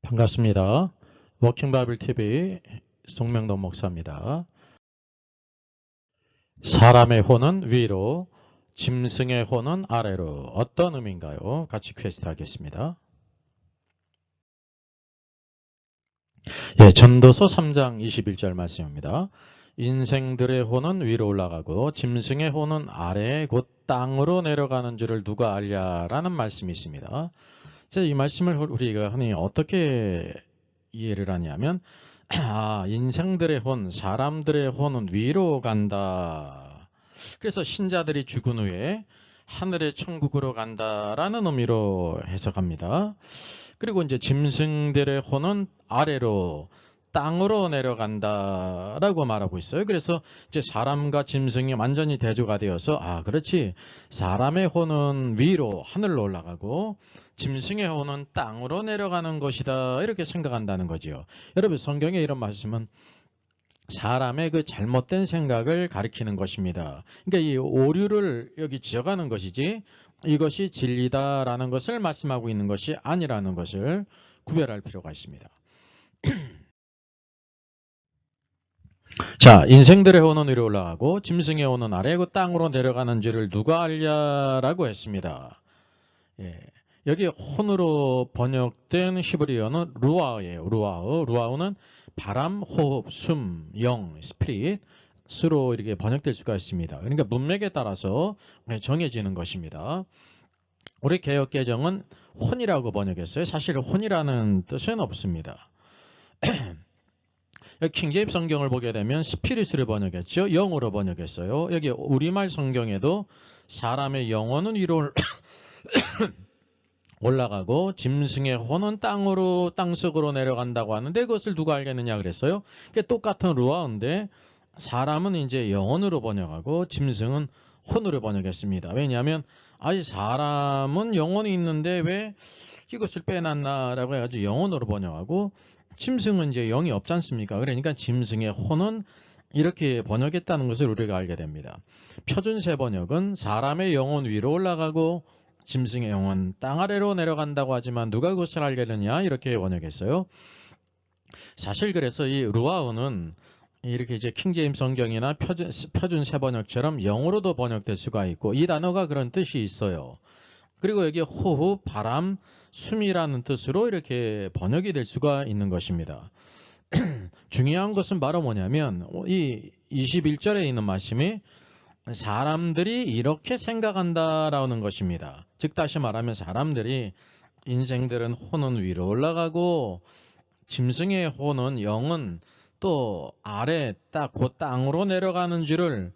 반갑습니다. 워킹 바이블 TV 송명동 목사입니다. 사람의 혼은 위로, 짐승의 혼은 아래로. 어떤 의미인가요? 같이 퀘스트 하겠습니다. 전도서 3장 21절 말씀입니다. 인생들의 혼은 위로 올라가고 짐승의 혼은 아래에 곧 땅으로 내려가는 줄을 누가 알랴라는 말씀이 있습니다. 이 말씀을 우리가 흔히 어떻게 이해를 하냐면 인생들의 혼, 사람들의 혼은 위로 간다. 그래서 신자들이 죽은 후에 하늘의 천국으로 간다라는 의미로 해석합니다. 그리고 이제 짐승들의 혼은 아래로 땅으로 내려간다라고 말하고 있어요. 그래서 이제 사람과 짐승이 완전히 대조가 되어서 그렇지. 사람의 혼은 위로 하늘로 올라가고 짐승의 혼은 땅으로 내려가는 것이다. 이렇게 생각한다는 거죠. 여러분 성경에 이런 말씀은 사람의 그 잘못된 생각을 가리키는 것입니다. 그러니까 이 오류를 여기 지어가는 것이지 이것이 진리다라는 것을 말씀하고 있는 것이 아니라는 것을 구별할 필요가 있습니다. 자, 인생들의 혼은 위로 올라가고 짐승의 혼은 아래고 땅으로 내려가는 줄을 누가 알랴라고 했습니다. 여기 혼으로 번역된 히브리어는 루아예요. 루아우는 바람, 호흡, 숨, 영, 스피릿으로 이렇게 번역될 수가 있습니다. 그러니까 문맥에 따라서 정해지는 것입니다. 우리 개역 개정은 혼이라고 번역했어요. 사실 혼이라는 뜻은 없습니다. 킹제임스 성경을 보게 되면 스피릿으로 번역했죠. 영으로 번역했어요. 여기 우리말 성경에도 사람의 영혼은 위로 올라가고 짐승의 혼은 땅속으로 내려간다고 하는데 그것을 누가 알겠느냐 그랬어요. 똑같은 루아인데 사람은 이제 영혼으로 번역하고 짐승은 혼으로 번역했습니다. 왜냐하면 사람은 영혼이 있는데 왜 이것을 빼놨나라고 해가지고 영혼으로 번역하고 짐승은 이제 영이 없지 않습니까? 그러니까 짐승의 혼은 이렇게 번역했다는 것을 우리가 알게 됩니다. 표준세 번역은 사람의 영혼 위로 올라가고 짐승의 영혼 땅 아래로 내려간다고 하지만 누가 그것을 알겠느냐 이렇게 번역했어요. 사실 그래서 이 루아우는 이렇게 이제 킹제임스 성경이나 표준세 번역처럼 영어로도 번역될 수가 있고 이 단어가 그런 뜻이 있어요. 그리고 여기 호흡, 바람, 숨이라는 뜻으로 이렇게 번역이 될 수가 있는 것입니다. 중요한 것은 바로 뭐냐면 이 21절에 있는 말씀이 사람들이 이렇게 생각한다라는 것입니다. 즉 다시 말하면 사람들이 인생들은 혼은 위로 올라가고 짐승의 혼은 영은 또 아래 딱 그 땅으로 내려가는 줄을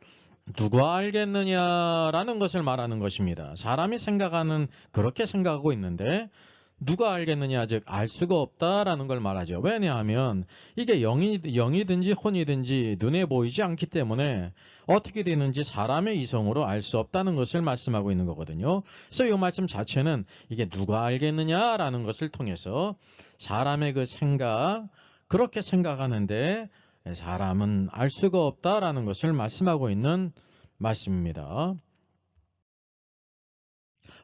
누가 알겠느냐라는 것을 말하는 것입니다. 사람이 그렇게 생각하고 있는데 누가 알겠느냐, 즉 알 수가 없다라는 걸 말하죠. 왜냐하면 이게 영이든지 혼이든지 눈에 보이지 않기 때문에 어떻게 되는지 사람의 이성으로 알 수 없다는 것을 말씀하고 있는 거거든요. 그래서 이 말씀 자체는 이게 누가 알겠느냐라는 것을 통해서 사람의 그 생각, 그렇게 생각하는데 사람은 알 수가 없다라는 것을 말씀하고 있는 말씀입니다.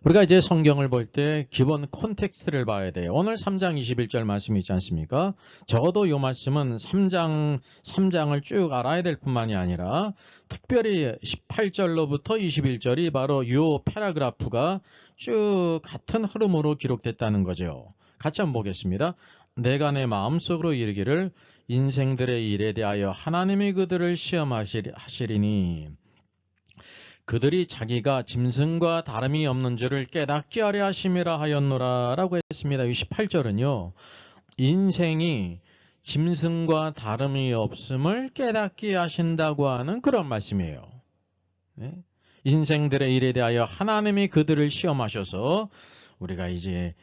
우리가 이제 성경을 볼 때 기본 콘텍스트를 봐야 돼요. 오늘 3장 21절 말씀이 있지 않습니까? 적어도 이 말씀은 3장을 쭉 알아야 될 뿐만이 아니라 특별히 18절로부터 21절이 바로 이 패러그래프가 쭉 같은 흐름으로 기록됐다는 거죠. 같이 한번 보겠습니다. 내가 내 마음속으로 이르기를 인생들의 일에 대하여 하나님이 그들을 시험하시리니 그들이 자기가 짐승과 다름이 없는 줄을 깨닫게 하려 하심이라 하였노라 라고 했습니다. 18절은요. 인생이 짐승과 다름이 없음을 깨닫게 하신다고 하는 그런 말씀이에요. 인생들의 일에 대하여 하나님이 그들을 시험하셔서 우리가 이제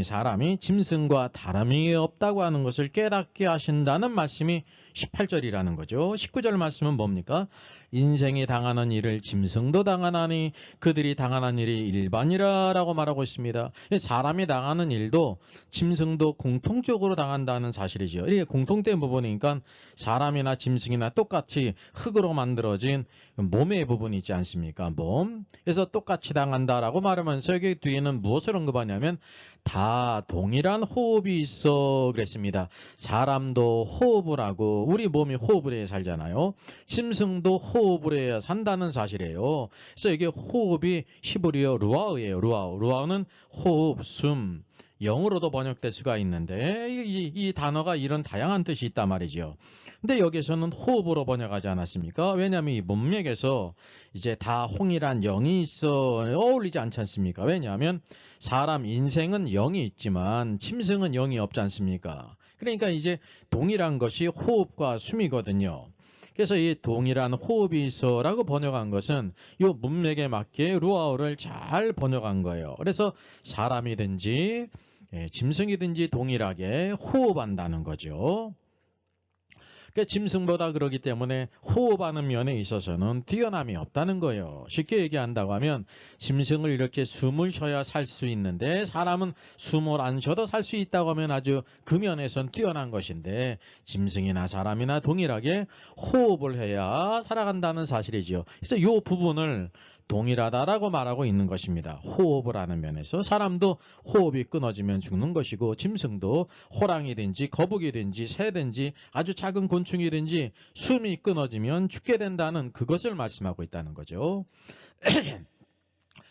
사람이 짐승과 다름이 없다고 하는 것을 깨닫게 하신다는 말씀이 18절이라는 거죠. 19절 말씀은 뭡니까? 인생이 당하는 일을 짐승도 당하나니 그들이 당하는 일이 일반이라 라고 말하고 있습니다. 사람이 당하는 일도 짐승도 공통적으로 당한다는 사실이죠. 이게 공통된 부분이니까 사람이나 짐승이나 똑같이 흙으로 만들어진 몸의 부분이 있지 않습니까? 몸. 그래서 똑같이 당한다라고 말하면서 여기 뒤에는 무엇을 언급하냐면 다 동일한 호흡이 있어 그랬습니다. 사람도 호흡을 하고 우리 몸이 호흡을 해야 살잖아요. 짐승도 호흡을 해야 산다는 사실이에요. 그래서 이게 호흡이 히브리어 루아우예요. 루아우는 호흡, 숨, 영어로도 번역될 수가 있는데 이 단어가 이런 다양한 뜻이 있단 말이죠. 근데 여기서는 호흡으로 번역하지 않았습니까? 왜냐하면 이 문맥에서 이제 다 홍이란 영이 있어 어울리지 않지 않습니까? 왜냐하면 사람 인생은 영이 있지만 짐승은 영이 없지 않습니까? 그러니까 이제 동일한 것이 호흡과 숨이거든요. 그래서 이 동일한 호흡이 있어라고 번역한 것은 이 문맥에 맞게 루아어를 잘 번역한 거예요. 그래서 사람이든지 짐승이든지 동일하게 호흡한다는 거죠. 그러니까 짐승보다 그러기 때문에 호흡하는 면에 있어서는 뛰어남이 없다는 거예요. 쉽게 얘기한다고 하면 짐승을 이렇게 숨을 쉬어야 살 수 있는데 사람은 숨을 안 쉬어도 살 수 있다고 하면 아주 그 면에선 뛰어난 것인데 짐승이나 사람이나 동일하게 호흡을 해야 살아간다는 사실이죠. 그래서 이 부분을 동일하다라고 말하고 있는 것입니다. 호흡을 하는 면에서 사람도 호흡이 끊어지면 죽는 것이고 짐승도 호랑이든지 거북이든지 새든지 아주 작은 곤충이든지 숨이 끊어지면 죽게 된다는 그것을 말씀하고 있다는 거죠.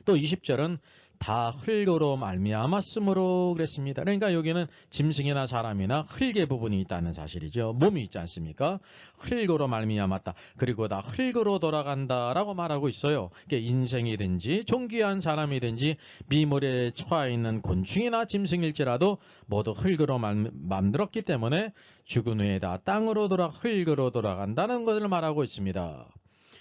또 20절은 다 흙으로 말미암았으므로 그랬습니다. 그러니까 여기는 짐승이나 사람이나 흙의 부분이 있다는 사실이죠. 몸이 있지 않습니까? 흙으로 말미암았다. 그리고 다 흙으로 돌아간다라고 말하고 있어요. 인생이든지 존귀한 사람이든지 미물에 처해 있는 곤충이나 짐승일지라도 모두 흙으로 만들었기 때문에 죽은 후에 다 땅으로 흙으로 돌아간다는 것을 말하고 있습니다.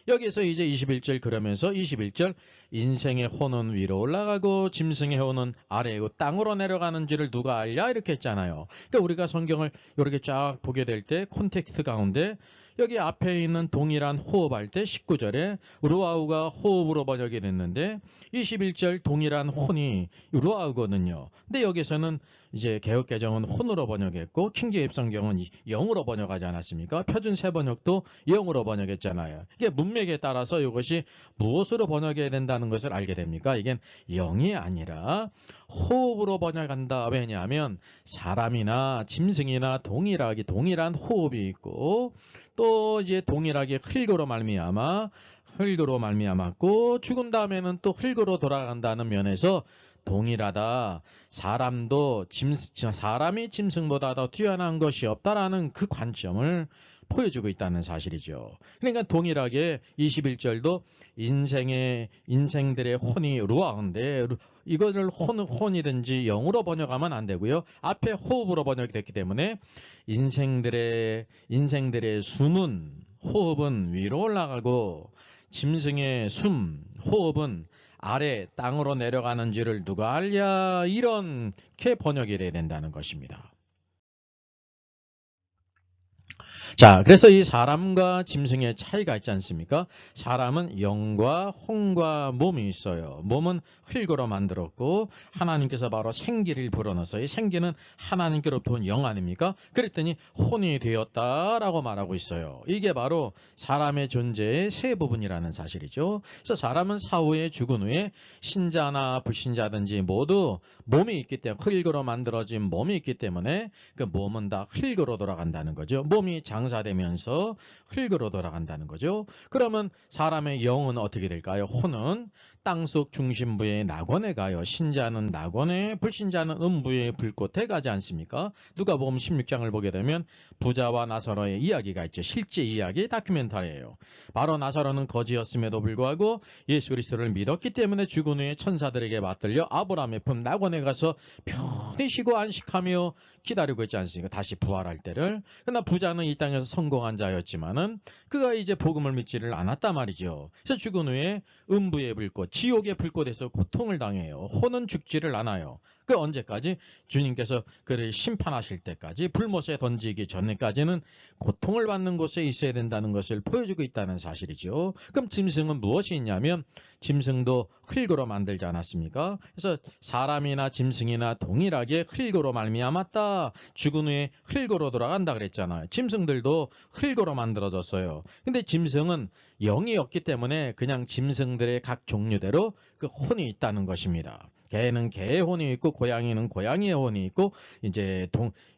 여기서 이제 21절 그러면서 21절 인생의 혼은 위로 올라가고 짐승의 혼은 아래로 땅으로 내려가는지를 누가 알랴 이렇게 했잖아요. 그러니까 우리가 성경을 이렇게 쫙 보게 될 때 콘텍스트 가운데 여기 앞에 있는 동일한 호흡할 때 19절에 루아우가 호흡으로 번역이 됐는데 21절 동일한 혼이 루아우거든요. 근데 여기서는 이제 개역개정은 혼으로 번역했고 킹제임스 성경은 영으로 번역하지 않았습니까? 표준 새번역도 영으로 번역했잖아요. 이게 문맥에 따라서 이것이 무엇으로 번역해야 된다는 것을 알게 됩니까? 이게 영이 아니라 호흡으로 번역한다. 왜냐하면 사람이나 짐승이나 동일한 호흡이 있고 또 이제 동일하게 흙으로 말미암았고 죽은 다음에는 또 흙으로 돌아간다는 면에서 동일하다. 사람이 짐승보다 더 뛰어난 것이 없다라는 그 관점을 보여주고 있다는 사실이죠. 그러니까 동일하게 21절도 인생들의 혼이 루아인데 이거를 혼이든지 영으로 번역하면 안 되고요. 앞에 호흡으로 번역이 됐기 때문에 인생들의 호흡은 위로 올라가고 짐승의 호흡은 아래 땅으로 내려가는지를 누가 알랴 이렇게 번역이 돼야 된다는 것입니다. 자, 그래서 이 사람과 짐승의 차이가 있지 않습니까? 사람은 영과 혼과 몸이 있어요. 몸은 흙으로 만들었고 하나님께서 바로 생기를 불어넣어서 이 생기는 하나님께로부터 온 영 아닙니까? 그랬더니 혼이 되었다라고 말하고 있어요. 이게 바로 사람의 존재의 세 부분이라는 사실이죠. 그래서 사람은 사후에 죽은 후에 신자나 불신자든지 모두 몸이 있기 때문에 흙으로 만들어진 몸이 있기 때문에 그 몸은 다 흙으로 돌아간다는 거죠. 몸이 장사되면서 흙으로 돌아간다는 거죠. 그러면 사람의 영은 어떻게 될까요? 혼은 땅속 중심부의 낙원에 가요. 신자는 낙원에, 불신자는 음부의 불꽃에 가지 않습니까? 누가복음 16장을 보게 되면 부자와 나사로의 이야기가 있죠. 실제 이야기 다큐멘터리예요. 바로 나사로는 거지였음에도 불구하고 예수 그리스도를 믿었기 때문에 죽은 후에 천사들에게 맞들려 아브라함의 품 낙원에 가서 편히 쉬고 안식하며 기다리고 있지 않습니까? 다시 부활할 때를. 그러나 부자는 이 땅에서 성공한 자였지만은 그가 이제 복음을 믿지를 않았단 말이죠. 그래서 죽은 후에 음부의 불꽃, 지옥의 불꽃에서 고통을 당해요. 혼은 죽지를 않아요. 그 언제까지? 주님께서 그를 심판하실 때까지, 불못에 던지기 전에까지는 고통을 받는 곳에 있어야 된다는 것을 보여주고 있다는 사실이죠. 그럼 짐승은 무엇이 있냐면 짐승도 흙으로 만들지 않았습니까? 그래서 사람이나 짐승이나 동일하게 흙으로 말미암았다. 죽은 후에 흙으로 돌아간다 그랬잖아요. 짐승들도 흙으로 만들어졌어요. 근데 짐승은 영이 없기 때문에 그냥 짐승들의 각 종류대로 그 혼이 있다는 것입니다. 개는 개의 혼이 있고 고양이는 고양이의 혼이 있고 이제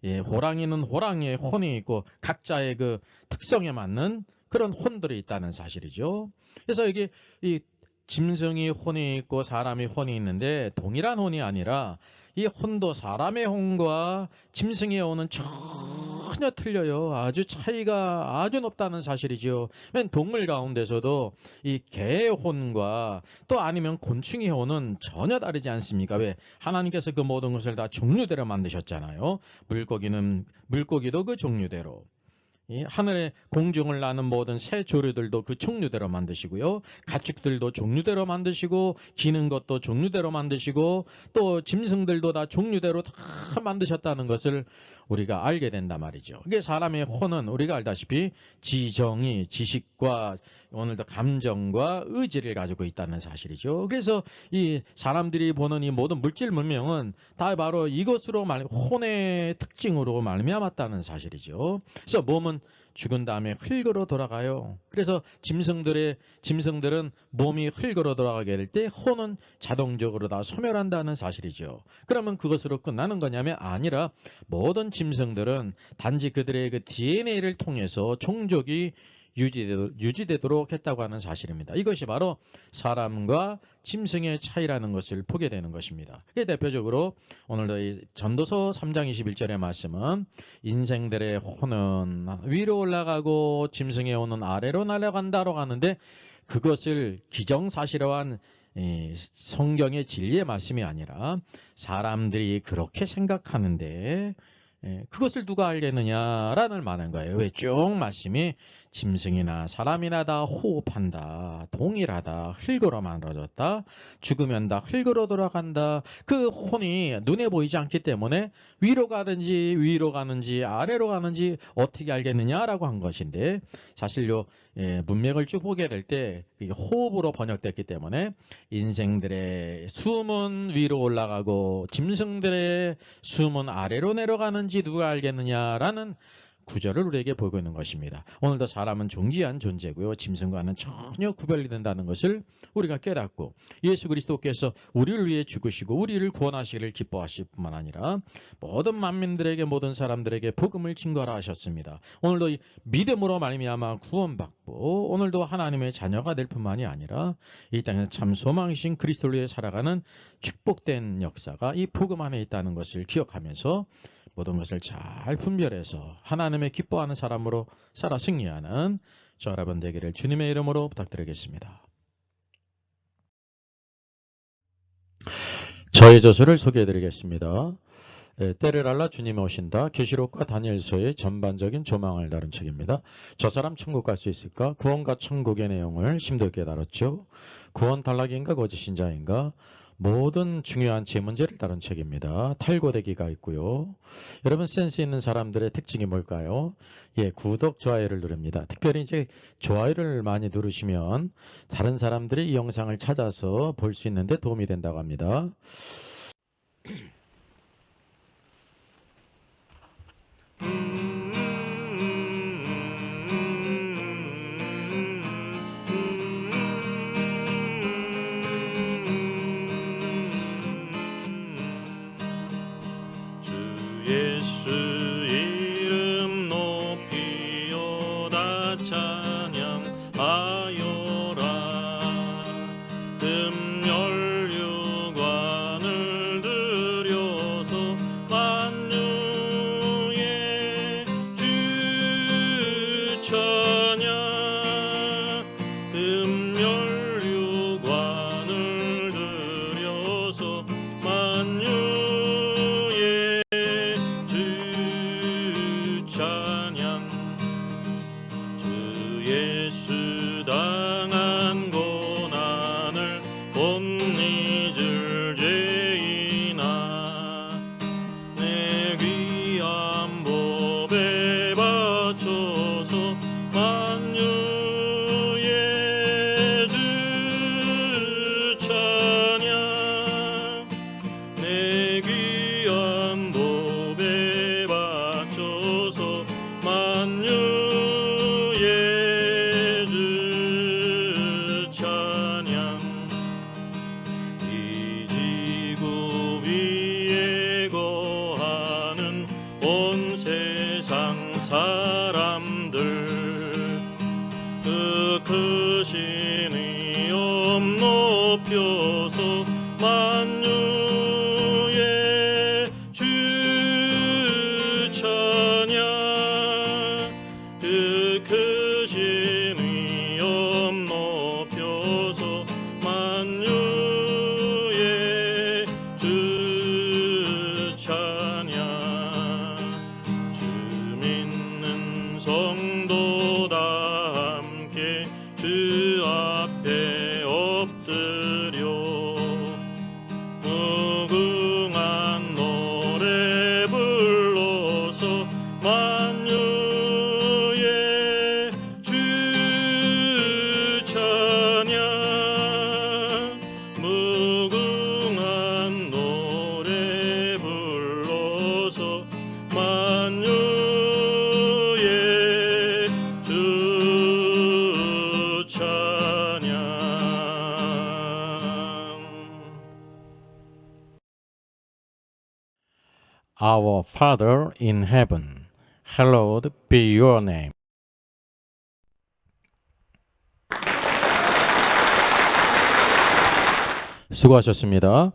호랑이는 호랑이의 혼이 있고 각자의 그 특성에 맞는 그런 혼들이 있다는 사실이죠. 그래서 이게 이 짐승이 혼이 있고 사람이 혼이 있는데 동일한 혼이 아니라 이 혼도 사람의 혼과 짐승의 혼은 전혀 틀려요. 아주 차이가 아주 높다는 사실이죠. 맨 동물 가운데서도 이 개의 혼과 또 아니면 곤충의 혼은 전혀 다르지 않습니까? 왜? 하나님께서 그 모든 것을 다 종류대로 만드셨잖아요. 물고기도 그 종류대로. 이 하늘의 공중을 나는 모든 새 조류들도 그 종류대로 만드시고요. 가축들도 종류대로 만드시고 기는 것도 종류대로 만드시고 또 짐승들도 다 종류대로 다 만드셨다는 것을 우리가 알게 된단 말이죠. 이게 사람의 혼은 우리가 알다시피 지정의, 지식과 오늘도 감정과 의지를 가지고 있다는 사실이죠. 그래서 이 사람들이 보는 이 모든 물질 문명은 다 바로 이것으로 혼의 특징으로 말미암았다는 사실이죠. 그래서 몸은 죽은 다음에 흙으로 돌아가요. 그래서 짐승들은 몸이 흙으로 돌아가게 될 때 혼은 자동적으로 다 소멸한다는 사실이죠. 그러면 그것으로 끝나는 거냐면 아니라 모든 짐승들은 단지 그들의 그 DNA를 통해서 종족이 유지되도록 했다고 하는 사실입니다. 이것이 바로 사람과 짐승의 차이라는 것을 보게 되는 것입니다. 대표적으로 오늘도 이 전도서 3장 21절의 말씀은 인생들의 혼은 위로 올라가고 짐승의 혼은 아래로 날아간다고 하는데 그것을 기정사실화한 성경의 진리의 말씀이 아니라 사람들이 그렇게 생각하는데 그것을 누가 알겠느냐라는 말인 거예요. 왜 쭉 말씀이 짐승이나 사람이나 다 호흡한다, 동일하다, 흙으로 만들어졌다, 죽으면 다 흙으로 돌아간다. 그 혼이 눈에 보이지 않기 때문에 위로 가는지 아래로 가는지 어떻게 알겠느냐라고 한 것인데 사실요 문맥을 쭉 보게 될 때 호흡으로 번역됐기 때문에 인생들의 숨은 위로 올라가고 짐승들의 숨은 아래로 내려가는지 누가 알겠느냐라는 구절을 우리에게 보이고 있는 것입니다. 오늘도 사람은 존귀한 존재고요. 짐승과는 전혀 구별이 된다는 것을 우리가 깨닫고 예수 그리스도께서 우리를 위해 죽으시고 우리를 구원하시기를 기뻐하실 뿐만 아니라 모든 만민들에게 모든 사람들에게 복음을 증거하라 하셨습니다. 오늘도 이 믿음으로 말미암아 구원받고 오늘도 하나님의 자녀가 될 뿐만이 아니라 이 땅에서 참 소망이신 그리스도를 위해 살아가는 축복된 역사가 이 복음 안에 있다는 것을 기억하면서 모든 것을 잘 분별해서 하나님의 기뻐하는 사람으로 살아 승리하는 저 여러분 되기를 주님의 이름으로 부탁드리겠습니다. 저의 저서를 소개해드리겠습니다. 때를 알라 주님이 오신다. 계시록과 다니엘서의 전반적인 조망을 다룬 책입니다. 저 사람 천국 갈 수 있을까? 구원과 천국의 내용을 심도있게 다뤘죠. 구원 탈락인가 거짓인 자인가? 모든 중요한 제문제를 다룬 책입니다. 탈고되기가 있고요. 여러분 센스 있는 사람들의 특징이 뭘까요? 구독, 좋아요를 누릅니다. 특별히 이제 좋아요를 많이 누르시면 다른 사람들이 이 영상을 찾아서 볼 수 있는데 도움이 된다고 합니다. 예수 이름 높이오다 찬양하여라. 금연류관을 들여서 만유의 주 찬양. 금연류관을 들여서 만유의 주 사람들 그 크신 이름 높여서 만유의 주 찬양 그 크신 이름 높여서 만유의 주 찬양 주 믿는 성도 다 함께 주 앞에 엎드려 무궁한 노래 불러서 만유의 주 찬양 무궁한 노래 불러서 만유의 주 찬양. Our Father in heaven, hallowed be your name. 수고하셨습니다.